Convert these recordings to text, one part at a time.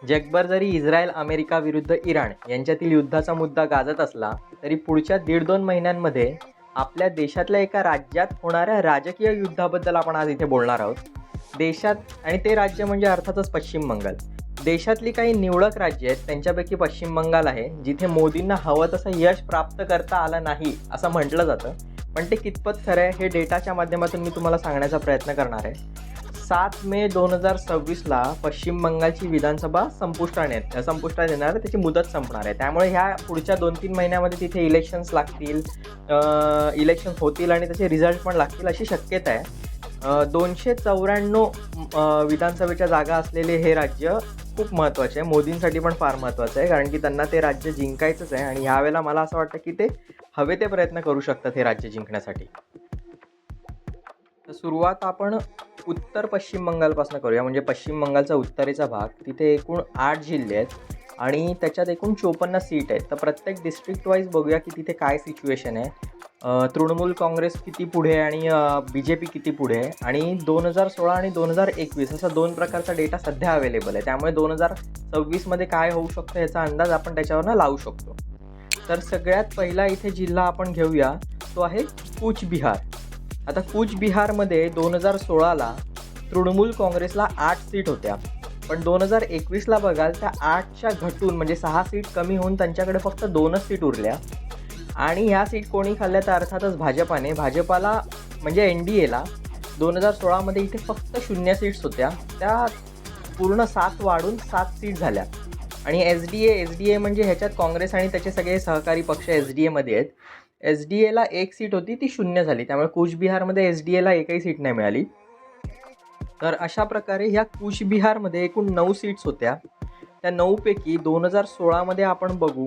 जगभर जरी Israel America विरुद्ध इराण यांच्यातील युद्धाचा मुद्दा गाजत असला तरी पुढच्या 1.5-2 महिन्यांमध्ये आपल्या देशातल्या एका राज्यात होणाऱ्या राजकीय युद्धाबद्दल आपण आज इथे बोलणार आहोत. देशात आणि ते राज्य म्हणजे अर्थातच पश्चिम बंगाल. देशातली काही निवडक राज्ये आहेत, त्यांच्यापैकी पश्चिम बंगाल आहे, जिथे मोदींना हवं तसं यश प्राप्त करता आलं नाही असं म्हटलं जातं. पण ते कितपत खरं आहे हे डेटाच्या माध्यमातून मी तुम्हाला सांगण्याचा प्रयत्न करणार आहे. 7 मे 2026ला पश्चिम बंगालची विधानसभा संपुष्टात येणार, त्याची मुदत संपणार आहे. त्यामुळे ह्या पुढच्या 2-3 महिन्यामध्ये तिथे इलेक्शन्स लागतील, इलेक्शन्स होतील आणि त्याचे रिझल्ट पण लागतील अशी शक्यता आहे. 294 विधानसभेच्या जागा असलेले हे राज्य खूप महत्त्वाचे आहे, मोदींसाठी पण फार महत्त्वाचं आहे, कारण की त्यांना ते राज्य जिंकायचंच आहे आणि यावेळेला मला असं वाटतं की ते हवे ते प्रयत्न करू शकतात हे राज्य जिंकण्यासाठी. तर सुरुवात आपण उत्तर पश्चिम बंगालपासून करूया, म्हणजे पश्चिम बंगालचा उत्तरेचा भाग. तिथे एकूण 8 जिल्हे आहेत आणि त्याच्यात एकूण 54 सीट आहेत. तर प्रत्येक डिस्ट्रिक्ट वाईज बघूया की तिथे काय सिच्युएशन आहे. तृणमूल काँग्रेस किती पुढे आणि BJP किती पुढे आहे. आणि 2016 आणि 2021 असा 2 प्रकारचा डेटा सध्या अवेलेबल आहे. त्यामुळे 2026मध्ये काय होऊ शकतं याचा अंदाज आपण त्याच्यावरनं लावू शकतो. तर सगळ्यात पहिला इथे जिल्हा आपण घेऊया, तो आहे कूच बिहार. आता कूच बिहारमध्ये 2016ला तृणमूल काँग्रेसला 8 सीट होत्या, पण 2021ला बघाल त्या 8च्या घटून म्हणजे 6 सीट कमी होऊन त्यांच्याकडे फक्त 2च सीट उरल्या. आणि ह्या सीट कोणी खाल्ल्या तर अर्थातच भाजपाने. भाजपाला म्हणजे NDAला 2016मध्ये इथे फक्त 0 सीट्स होत्या, त्या पूर्ण 7 वाढून 7 सीट झाल्या. आणि SDA म्हणजे ह्याच्यात काँग्रेस आणि त्याचे सगळे सहकारी पक्ष SDAमध्ये आहेत. SDAला 1 सीट होती, ती 0 झाली. त्यामुळे कूचबिहारमध्ये SDAला एकही सीट नाही मिळाली. तर अशा प्रकारे ह्या कूचबिहारमध्ये एकूण 9 सीट्स होत्या. त्या 9पैकी 2016मध्ये आपण बघू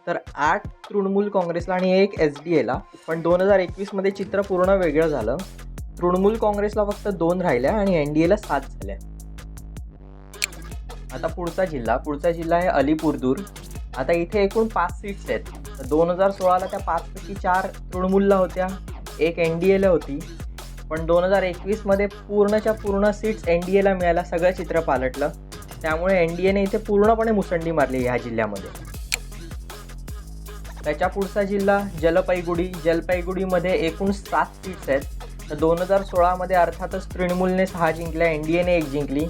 तर 8 तृणमूल काँग्रेसला आणि 1 SDAला. पण 2021मध्ये चित्र पूर्ण वेगळं झालं. तृणमूल काँग्रेसला फक्त 2 राहिल्या आणि NDAला 7 झाल्या. आता पुढचा जिल्हा आहे अलीपुरदूर. आता इथे एकूण 5 सीट्स आहेत. तर 2016ला त्या 5पैकी 4 तृणमूलला होत्या, 1 NDAला होती. पण 2021मध्ये पूर्णच्या पूर्ण सीट्स NDAला मिळायला सगळं चित्र पालटलं. त्यामुळे NDAने इथे पूर्णपणे मुसंडी मारली ह्या जिल्ह्यामध्ये. त्याच्या पुढचा जिल्हा जलपैगुडीमध्ये एकूण 7 सीट्स आहेत. तर 2016मध्ये अर्थातच तृणमूलने 6 जिंकल्या, NDAने 1 जिंकली.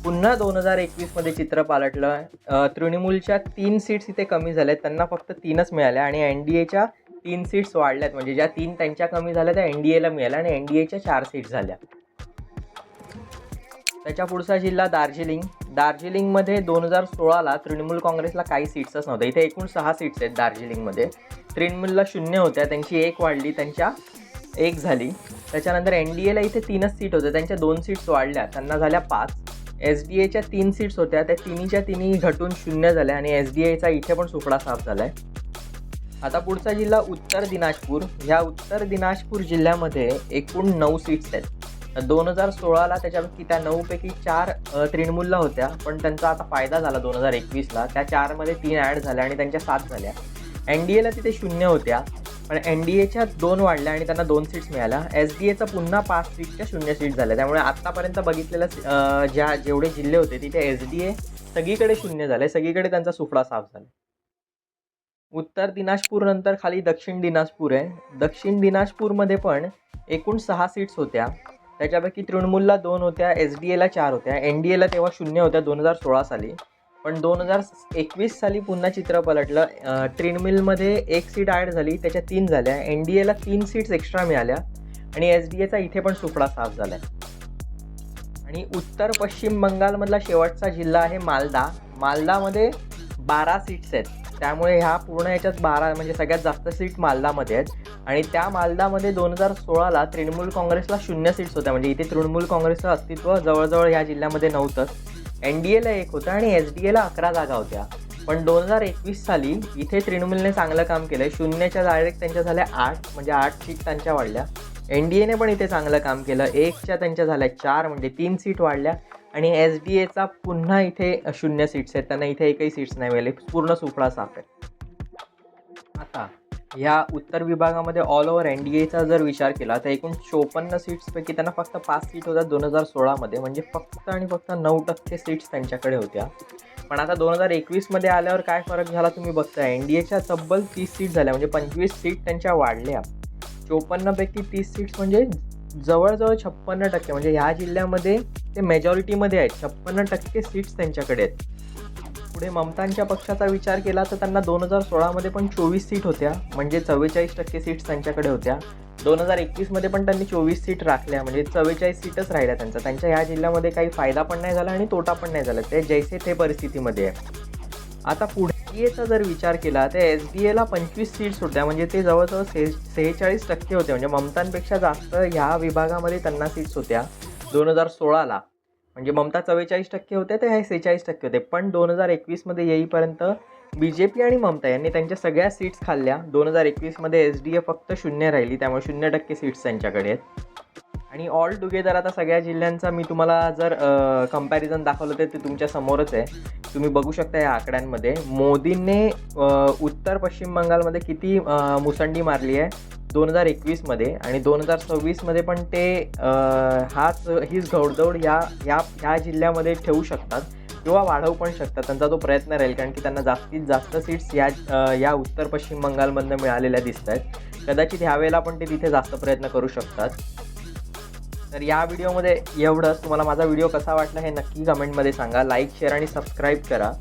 पुन्हा 2021मध्ये चित्र पालटलं. तृणमूलच्या 3 सीट्स इथे कमी झाल्यात, त्यांना फक्त 3च मिळाल्या आणि NDAच्या 3 सीट्स वाढल्यात, म्हणजे ज्या 3 त्यांच्या कमी झाल्या त्या NDAला मिळाल्या आणि NDAच्या 4 सीट्स झाल्या. त्याच्या पुढचा जिल्हा दार्जिलिंगमध्ये 2016ला तृणमूल काँग्रेसला काही सीट्सच नव्हत्या. इथे एकूण 6 सीट्स आहेत दार्जिलिंगमध्ये. तृणमूलला 0 होत्या, त्यांची 1 वाढली, त्यांच्या 1 झाली. त्याच्यानंतर NDAला इथे 3च सीट होत्या, त्यांच्या 2 सीट्स वाढल्या, त्यांना झाल्या 5. SDAच्या 3 सीट्स होत्या, त्या तिन्ही घटून 0 झाल्या आणि SDAचा इथे पण सुपडा साफ झाला आहे. आता पुढचा जिल्हा उत्तर दिनाजपूर. ह्या उत्तर दिनाजपूर जिल्ह्यामध्ये एकूण 9 सीट्स आहेत. 2016ला त्याच्यापैकी त्या 9पैकी 4 तृणमूलला होत्या, पण त्यांचा आता फायदा झाला 2021ला. त्या 4मध्ये 3 ॲड झाल्या आणि त्यांच्या 7 झाल्या. NDAला तिथे 0 होत्या, पण NDAच्या 2 वाढल्या आणि त्यांना 2 सीट्स मिळाल्या. SDAचा पुन्हा 5 सीटच्या 0 सीट झाल्या. त्यामुळे आत्तापर्यंत बघितलेलं जेवढे जिल्हे होते तिथे SDA सगळीकडे 0 झाले, सगळीकडे त्यांचा सुफडा साफ झाला. उत्तर दिनाजपूर नंतर खाली दक्षिण दिनाजपूर आहे. दक्षिण दिनाजपूरमध्ये पण एकूण 6 सीट्स होत्या, त्याच्यापैकी तृणमूलला 2 होत्या, SDAला 4 होत्या. NDAला तेव्हा 0 होत्या 2016 साली. पण 2021 साली पुन्हा चित्र पलटलं. तृणमूलमध्ये 1 सीट ॲड झाली, त्याच्या 3 झाल्या. NDAला 3 सीट्स एक्स्ट्रा मिळाल्या आणि SDAचा इथे पण सुपडा साफ झाला आहे. आणि उत्तर पश्चिम बंगालमधला शेवटचा जिल्हा आहे मालदामध्ये 12 सीट्स आहेत. त्यामुळे ह्या पूर्ण याच्यात 12 म्हणजे सगळ्यात जास्त सीट मालदामध्ये आहेत. आणि त्या मालदामध्ये 2016ला तृणमूल काँग्रेसला 0 सीट्स होत्या, म्हणजे इथे तृणमूल काँग्रेसचं अस्तित्व जवळजवळ ह्या जिल्ह्यामध्ये नव्हतंच. NDAला 1 होतं आणि SDAला 11 जागा होत्या. पण 2021 साली इथे तृणमूलने चांगलं काम केलं. 0च्या डायरेक्ट त्यांच्या झाल्या 8, म्हणजे 8 सीट त्यांच्या वाढल्या. NDAने पण इथे चांगलं काम केलं. 1च्या त्यांच्या झाल्या 4, म्हणजे 3 सीट वाढल्या. आणि SDAचा पुन्हा इथे 0 सीट्स आहेत, त्यांना इथे एकही सीट्स नाही मिळाले, पूर्ण सुफळा साफ आहे. आता ह्या उत्तर विभागामध्ये ऑल ओव्हर NDAचा जर विचार केला तर एकूण 54 सीट्सपैकी त्यांना फक्त 5 सीट होत्या 2016मध्ये, म्हणजे फक्त आणि फक्त 9% सीट्स त्यांच्याकडे होत्या. पण आता 2021मध्ये आल्यावर काय फरक झाला तुम्ही बघताय. NDAच्या तब्बल 30 सीट झाल्या, म्हणजे 25 सीट त्यांच्या वाढल्या. 54पैकी 30 सीट्स म्हणजे जवळजवळ 56%, म्हणजे ह्या जिल्ह्यामध्ये ते मेजॉरिटीमध्ये आहेत. 56% सीट्स त्यांच्याकडे आहेत. पुढे ममतांच्या पक्षाचा विचार केला तर त्यांना 2016मध्ये पण 24 सीट होत्या, म्हणजे 44% सीट्स त्यांच्याकडे होत्या. 2021मध्ये पण त्यांनी 24 सीट राखल्या, म्हणजे 44 सीटच राहिल्या त्यांच्या ह्या जिल्ह्यामध्ये काही फायदा पण नाही झाला आणि तोटा पण नाही झाला. ते जैसे ते परिस्थितीमध्ये आहे. आता पुढे SDAचा जर विचार केला तर SDAला 25 सीट्स होत्या, म्हणजे ते जवळजवळ 46% होते, म्हणजे ममतांपेक्षा जास्त ह्या विभागामध्ये त्यांना सीट्स होत्या 2016ला. म्हणजे ममता 44% होते तर हे 46% होते. पण 2021मध्ये येईपर्यंत BJP आणि ममता यांनी त्यांच्या सगळ्या सीट्स खाल्ल्या. 2021मध्ये SDA फक्त 0 राहिली, त्यामुळे 0% सीट्स त्यांच्याकडे आहेत. आणि ऑल टुगेदर आता सगळ्या जिल्ह्यांचा मी तुम्हाला जर कंपॅरिझन दाखवलं तर ते तुमच्या समोरच आहे. तुम्ही बघू शकता या आकड्यांमध्ये मोदींनी उत्तर पश्चिम बंगालमध्ये किती मुसंडी मारली आहे 2021मध्ये, आणि 2026मध्ये पण ते हीच घौडदौड ह्या जिल्ह्यामध्ये ठेवू शकतात किंवा वाढवू पण शकतात. त्यांचा तो प्रयत्न राहील, कारण की त्यांना जास्तीत जास्त सीट्स या उत्तर पश्चिम बंगालमधनं मिळालेल्या दिसत आहेत. कदाचित ह्यावेळेला पण ते तिथे जास्त प्रयत्न करू शकतात. तर या व्हिडिओमध्ये एवढंच. तुम्हाला माझा व्हिडिओ कसा वाटला हे नक्की कमेंटमध्ये सांगा. लाईक, शेअर आणि सबस्क्राईब करा.